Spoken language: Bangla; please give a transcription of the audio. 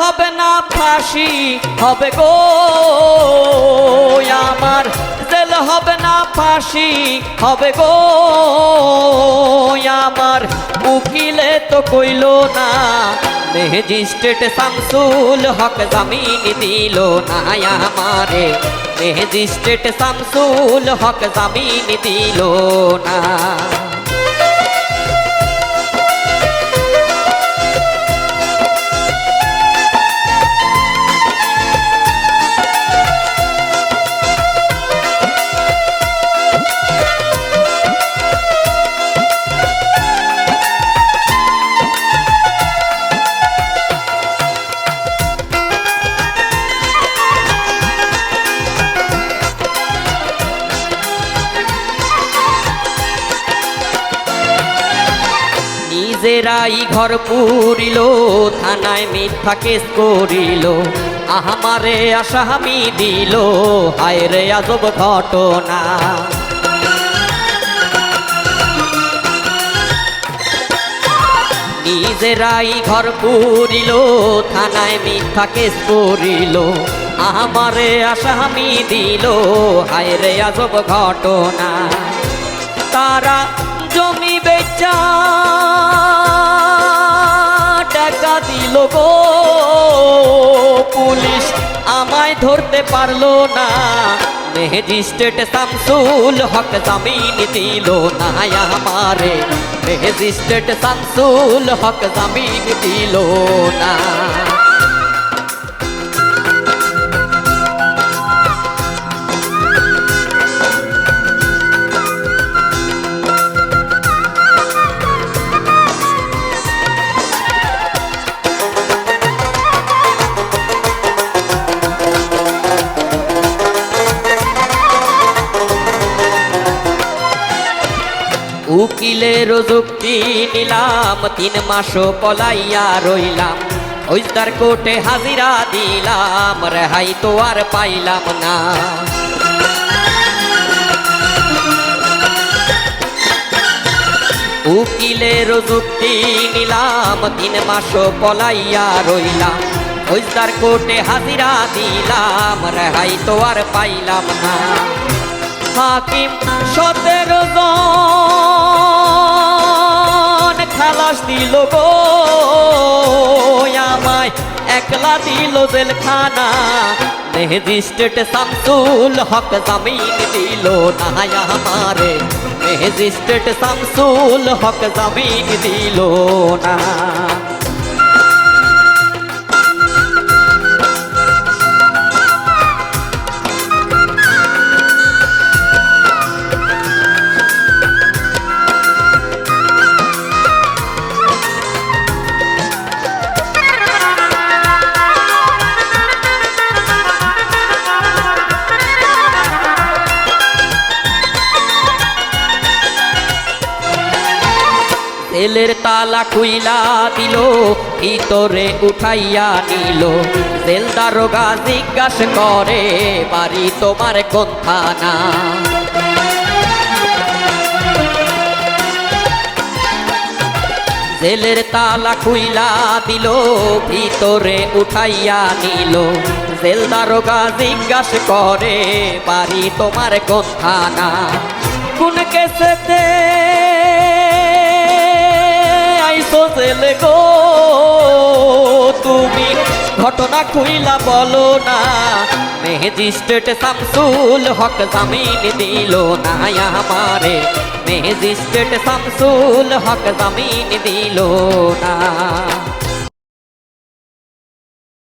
হবে না ফাঁসি হবে গো আমার, জেল হবে না ফাঁসি হবে গো আমার। উকিলে তো কইল না, ম্যাজিস্ট্রেট শামসুল হক জামিন দিল না আমারে, ম্যাজিস্ট্রেট শামসুল হক জামিন দিল না। নিজেরাই ঘর পুরিল, থানায় মিথ্যা কেস করিল, আমারে আসামি দিল, হায় রে আজব ঘটনা। নিজেরাই ঘর পুরিল, থানায় মিথ্যা কেস করিল, আমারে আসামি দিল, হায় রে আজব ঘটনা। তারা জমি বেচা টাকা দিল গো, পুলিশ আমায় ধরতে পারলো না, ম্যাজিস্ট্রেট শামসুল হক জামিন দিল না আমারে, ম্যাজিস্ট্রেট শামসুল হক জামিন দিল না। উকিলের যুক্তি নিলাম, 3 মাস পলাইয়া রইলাম, ফৌজদার কোর্টে হাজিরা দিলাম, রেহাই তো আর পাইলাম না। উকিলের যুক্তি নিলাম, 3 মাস পলাইয়া রইলাম, ফৌজদার কোর্টে হাজিরা দিলাম, রেহাই তো আর পাইলাম না। হাকিম 17 জন খালাস দিল গো আমায়, একলা দিল জেলখানা, ম্যাজিস্ট্রেট শামসুল হক জামিন দিল না আমারে, ম্যাজিস্ট্রেট শামসুল হক জামিন দিল না। জেলের তালা খুইলা দিল, ভিতরে উঠাইয়া নিল, জেল দারোগা জিজ্ঞাস করে বাড়ি তোমার কোন থানা। জেলের তালা খুইলা দিল, ভিতরে উঠাইয়া নিল, জেল দারোগা জিজ্ঞাস করে বাড়ি তোমার কোন থানা। কোন কেসেতে জেল গো তুমি, ঘটনা খুইলা বলো না, ম্যাজিস্ট্রেট শামসুল হক জামিন দিল না আমারে, ম্যাজিস্ট্রেট শামসুল হক জামিন দিল না।